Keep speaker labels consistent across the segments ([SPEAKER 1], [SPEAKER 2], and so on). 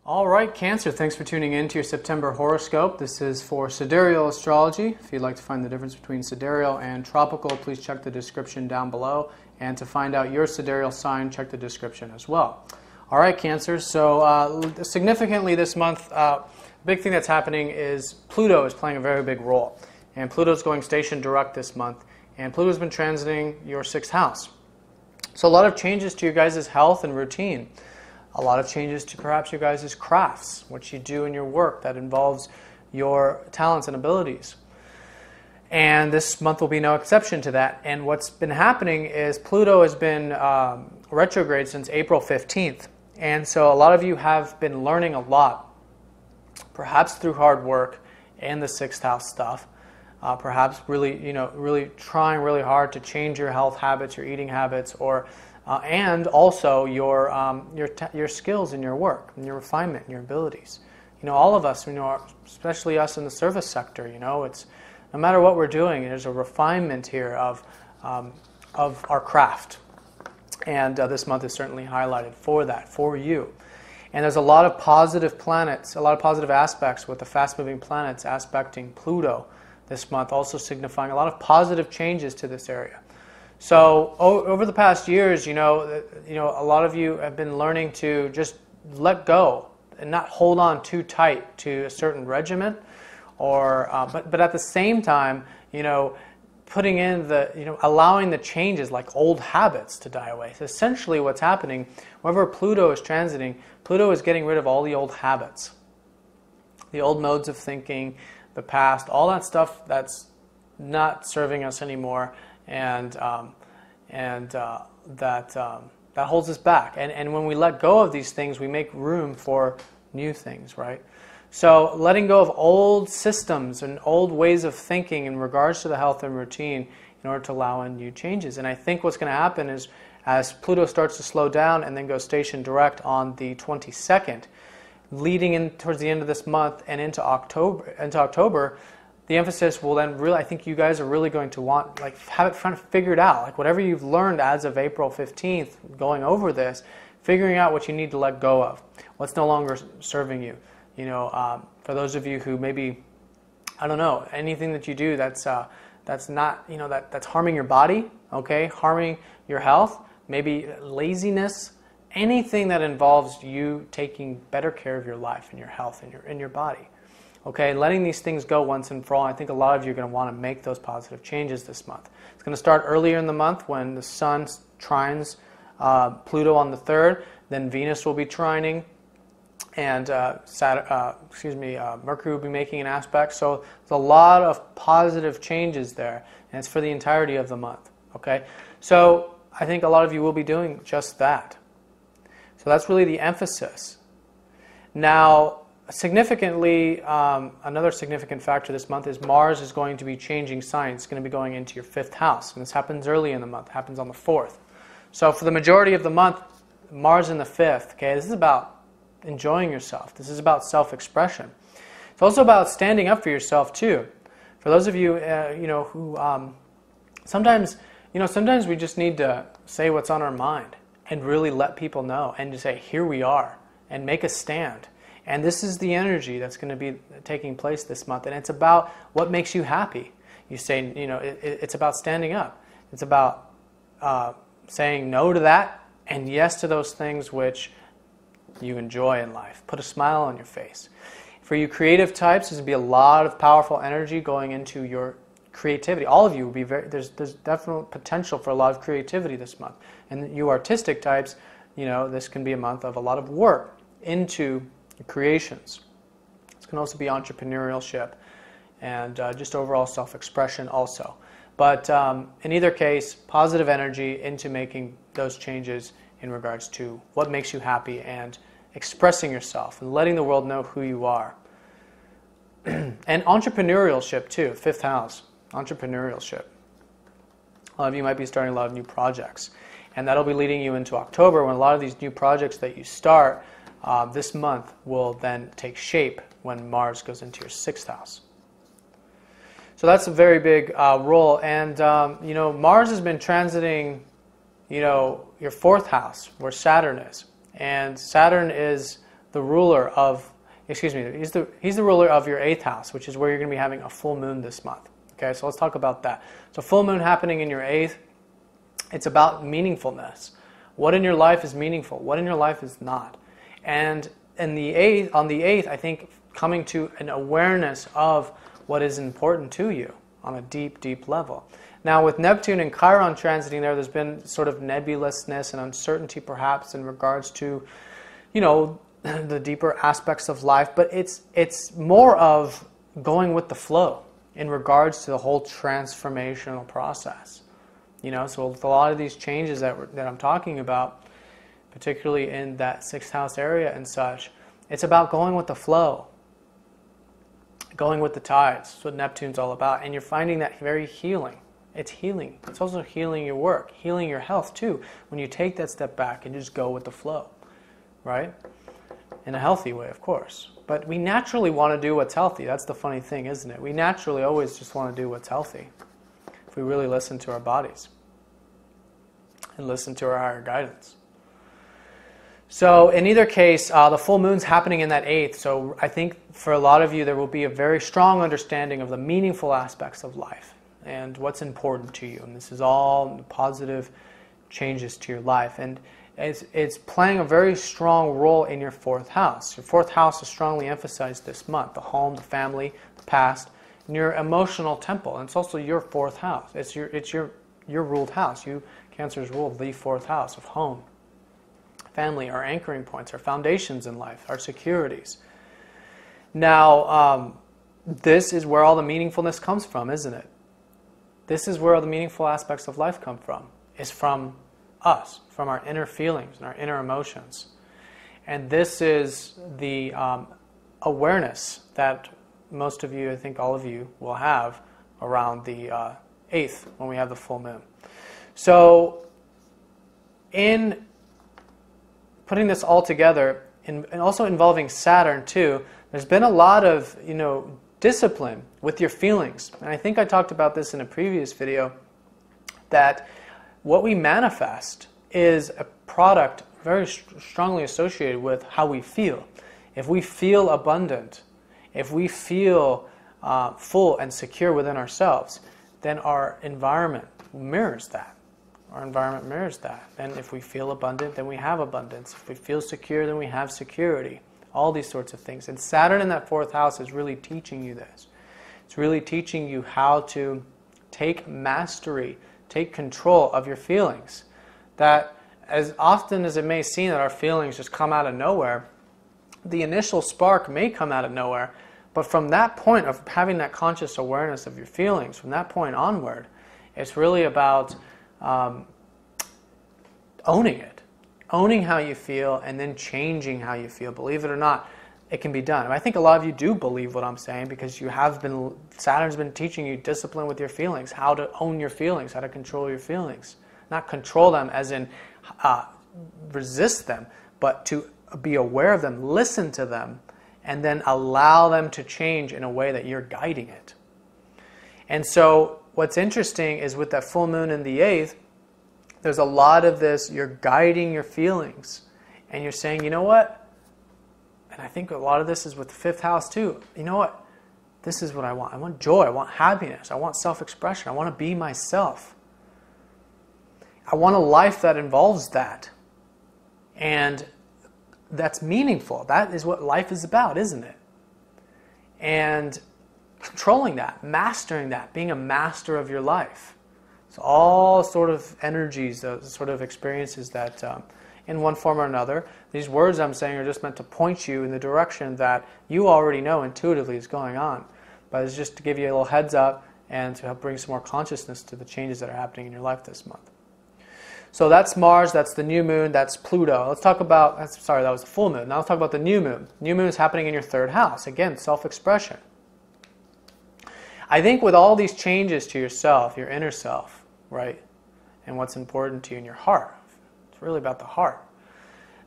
[SPEAKER 1] All right, Cancer, thanks for tuning in to your September horoscope. This is for Sidereal Astrology. If you'd like to find the difference between Sidereal and Tropical, please check the description down below. And to find out your Sidereal sign, check the description as well. All right, Cancer, so significantly this month, big thing that's happening is Pluto is playing a very big role. And Pluto's going station direct this month. And Pluto's been transiting your 6th house. So a lot of changes to your guys' health and routine. A lot of changes to perhaps your guys' crafts, what you do in your work that involves your talents and abilities. And this month will be no exception to that. And what's been happening is Pluto has been retrograde since April 15th. And so a lot of you have been learning a lot, perhaps through hard work and the 6th house stuff. Perhaps really trying really hard to change your health habits, your eating habits, or and also your skills in your work, and your refinement, and your abilities. All of us, especially us in the service sector, it's no matter what we're doing, there's a refinement here of our craft, and this month is certainly highlighted for that, for you. And there's a lot of positive planets, a lot of positive aspects with the fast-moving planets aspecting Pluto this month, also signifying a lot of positive changes to this area. So over the past years, a lot of you have been learning to just let go and not hold on too tight to a certain regimen, or but at the same time, putting in allowing the changes like old habits to die away. So essentially, what's happening, wherever Pluto is transiting, Pluto is getting rid of all the old habits, the old modes of thinking, the past, all that stuff that's not serving us anymore. And that holds us back. And when we let go of these things, we make room for new things, right? So letting go of old systems and old ways of thinking in regards to the health and routine in order to allow in new changes. And I think what's going to happen is as Pluto starts to slow down and then go station direct on the 22nd, leading in towards the end of this month and into October, the emphasis will then really, I think you guys are really going to want, have it kind of figured out. Whatever you've learned as of April 15th, going over this, figuring out what you need to let go of, what's no longer serving you. For those of you who maybe, I don't know, anything that you do that's not, that's harming your body, okay, harming your health, maybe laziness, anything that involves you taking better care of your life and your health and in your body. Okay, letting these things go once and for all. I think a lot of you are going to want to make those positive changes this month. It's going to start earlier in the month when the Sun trines Pluto on the 3rd. Then Venus will be trining, and Mercury will be making an aspect. So there's a lot of positive changes there, and it's for the entirety of the month. Okay, so I think a lot of you will be doing just that. So that's really the emphasis. Now, significantly, another significant factor this month is Mars is going to be changing signs. It's going to be going into your 5th house. And this happens early in the month. It happens on the 4th. So for the majority of the month, Mars in the 5th. Okay, this is about enjoying yourself. This is about self-expression. It's also about standing up for yourself too. For those of you, who sometimes we just need to say what's on our mind and really let people know and to say, here we are, and make a stand. And this is the energy that's going to be taking place this month. And it's about what makes you happy. You say, it's about standing up. It's about saying no to that and yes to those things which you enjoy in life. Put a smile on your face. For you creative types, there's going to be a lot of powerful energy going into your creativity. All of you will be there's definite potential for a lot of creativity this month. And you artistic types, this can be a month of a lot of work into creations. This can also be entrepreneurship and just overall self-expression also. But in either case, positive energy into making those changes in regards to what makes you happy and expressing yourself and letting the world know who you are. And entrepreneurship too, 5th house, entrepreneurship. A lot of you might be starting a lot of new projects. And that'll be leading you into October when a lot of these new projects that you start this month will then take shape when Mars goes into your 6th house. So that's a very big role. And, Mars has been transiting, your 4th house where Saturn is. And Saturn is the ruler of, excuse me, he's the ruler of your 8th house, which is where you're going to be having a full moon this month. Okay, so let's talk about that. So full moon happening in your 8th, it's about meaningfulness. What in your life is meaningful? What in your life is not? And on the 8th, I think coming to an awareness of what is important to you on a deep, deep level. Now with Neptune and Chiron transiting there, there's been sort of nebulousness and uncertainty perhaps in regards to, you know, the deeper aspects of life, but it's more of going with the flow in regards to the whole transformational process. You know, so with a lot of these changes that I'm talking about, particularly in that 6th house area and such, it's about going with the flow, going with the tides. That's what Neptune's all about. And you're finding that very healing. It's healing. It's also healing your work, healing your health too, when you take that step back and just go with the flow, right? In a healthy way, of course. But we naturally want to do what's healthy. That's the funny thing, isn't it? We naturally always just want to do what's healthy if we really listen to our bodies and listen to our higher guidance. So in either case, the full moon's happening in that 8th. So I think for a lot of you, there will be a very strong understanding of the meaningful aspects of life and what's important to you. And this is all positive changes to your life. And it's playing a very strong role in your 4th house. Your 4th house is strongly emphasized this month. The home, the family, the past, and your emotional temple. And it's also your 4th house. It's your ruled house. Cancer's ruled the 4th house of home. Family, our anchoring points, our foundations in life, our securities. Now, this is where all the meaningfulness comes from, isn't it? This is where all the meaningful aspects of life come from. It's from us, from our inner feelings and our inner emotions. And this is the awareness that most of you, I think all of you, will have around the 8th when we have the full moon. So, in putting this all together, and also involving Saturn too, there's been a lot of, discipline with your feelings. And I think I talked about this in a previous video, that what we manifest is a product very strongly associated with how we feel. If we feel abundant, if we feel full and secure within ourselves, then our environment mirrors that. Our environment mirrors that. And if we feel abundant, then we have abundance. If we feel secure, then we have security. All these sorts of things. And Saturn in that 4th house is really teaching you this. It's really teaching you how to take mastery, take control of your feelings. That as often as it may seem that our feelings just come out of nowhere, the initial spark may come out of nowhere, but from that point of having that conscious awareness of your feelings, from that point onward, it's really about owning it. Owning how you feel and then changing how you feel. Believe it or not, it can be done. And I think a lot of you do believe what I'm saying because Saturn's been teaching you discipline with your feelings, how to own your feelings, how to control your feelings. Not control them as in resist them, but to be aware of them, listen to them, and then allow them to change in a way that you're guiding it. And so what's interesting is with that full moon in the 8th, there's a lot of this, you're guiding your feelings. And you're saying, you know what? And I think a lot of this is with the 5th house too. You know what? This is what I want. I want joy. I want happiness. I want self-expression. I want to be myself. I want a life that involves that. And that's meaningful. That is what life is about, isn't it? And controlling that, mastering that, being a master of your life. So all sort of energies, sort of experiences that in one form or another, these words I'm saying are just meant to point you in the direction that you already know intuitively is going on. But it's just to give you a little heads up and to help bring some more consciousness to the changes that are happening in your life this month. So that's Mars, that's the new moon, that's Pluto. Let's talk about, sorry, that was the full moon. Now let's talk about the new moon. New moon is happening in your 3rd house. Again, self-expression. I think with all these changes to yourself, your inner self, right, and what's important to you in your heart, it's really about the heart.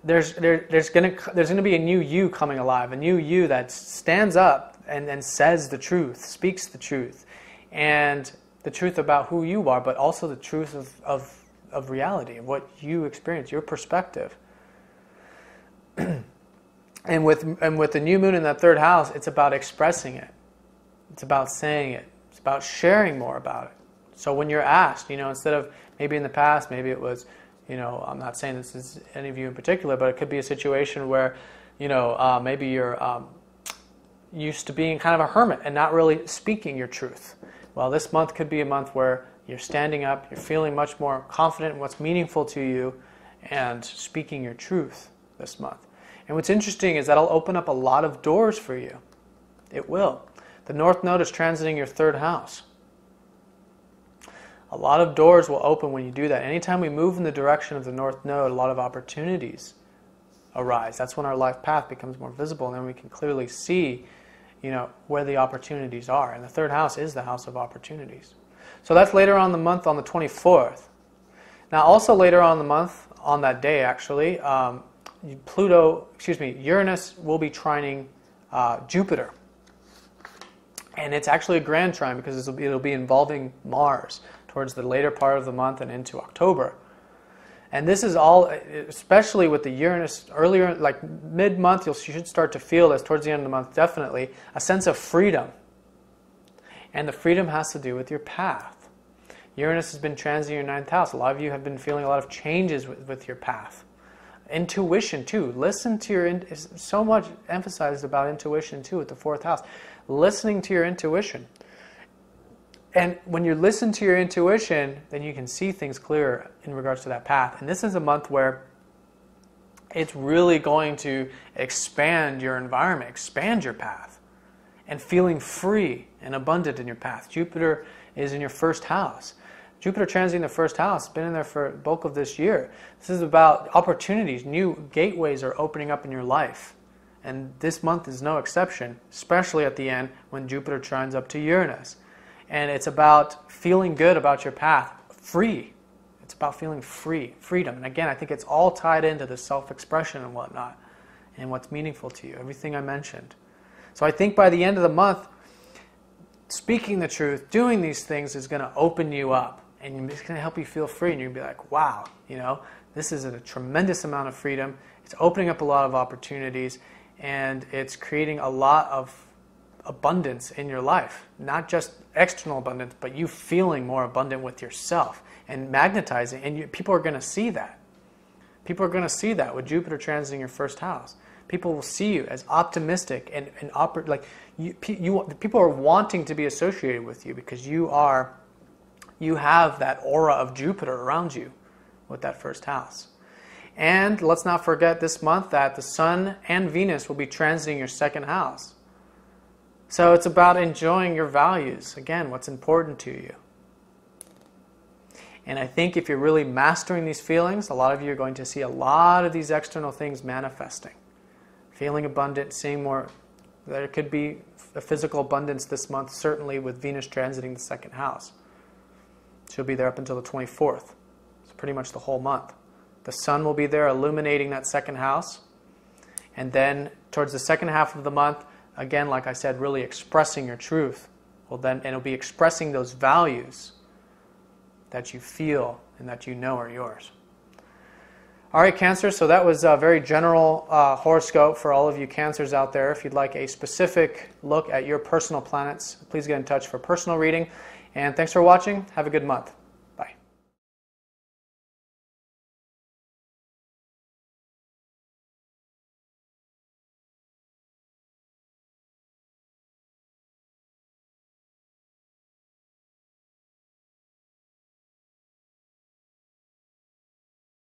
[SPEAKER 1] There's going to be a new you coming alive, a new you that stands up and says the truth, speaks the truth, and the truth about who you are, but also the truth of reality, of what you experience, your perspective. And with the new moon in that third house, it's about expressing it. It's about saying it. It's about sharing more about it. So when you're asked, instead of maybe in the past, maybe it was, I'm not saying this is any of you in particular, but it could be a situation where, maybe you're used to being kind of a hermit and not really speaking your truth. Well, this month could be a month where you're standing up, you're feeling much more confident in what's meaningful to you, and speaking your truth this month. And what's interesting is that'll open up a lot of doors for you. It will. The North Node is transiting your third house. A lot of doors will open when you do that. Anytime we move in the direction of the North Node, a lot of opportunities arise. That's when our life path becomes more visible, and then we can clearly see, where the opportunities are. And the third house is the house of opportunities. So that's later on in the month, on the 24th. Now, also later on in the month, on that day actually, Uranus will be trining Jupiter. And it's actually a grand trine because it'll be involving Mars towards the later part of the month and into October. And this is all, especially with the Uranus earlier, like mid-month, you should start to feel this towards the end of the month, definitely, a sense of freedom. And the freedom has to do with your path. Uranus has been transiting your 9th house. A lot of you have been feeling a lot of changes with your path. Intuition too. Listen to your, so much emphasized about intuition too with the 4th house. Listening to your intuition. And when you listen to your intuition, then you can see things clearer in regards to that path. And this is a month where it's really going to expand your environment, expand your path, and feeling free and abundant in your path. Jupiter is in your 1st house. Jupiter transiting the 1st house, been in there for the bulk of this year. This is about opportunities. New gateways are opening up in your life. And this month is no exception, especially at the end when Jupiter trines up to Uranus. And it's about feeling good about your path, free. It's about feeling free, freedom. And again, I think it's all tied into the self-expression and whatnot, and what's meaningful to you, everything I mentioned. So I think by the end of the month, speaking the truth, doing these things is going to open you up, and it's going to help you feel free, and you'll be like, wow, this is a tremendous amount of freedom. It's opening up a lot of opportunities, and it's creating a lot of abundance in your life. Not just external abundance, but you feeling more abundant with yourself and magnetizing. And people are going to see that. People are going to see that with Jupiter transiting your 1st house. People will see you as optimistic and people are wanting to be associated with you because you have that aura of Jupiter around you with that 1st house. And let's not forget this month that the Sun and Venus will be transiting your 2nd house. So it's about enjoying your values. Again, what's important to you. And I think if you're really mastering these feelings, a lot of you are going to see a lot of these external things manifesting. Feeling abundant, seeing more. There could be a physical abundance this month, certainly with Venus transiting the 2nd house. She'll be there up until the 24th. It's pretty much the whole month. The Sun will be there illuminating that 2nd house. And then towards the 2nd half of the month, again, like I said, really expressing your truth. And it'll be expressing those values that you feel and that you know are yours. All right, Cancer, so that was a very general horoscope for all of you Cancers out there. If you'd like a specific look at your personal planets, please get in touch for personal reading. And thanks for watching. Have a good month.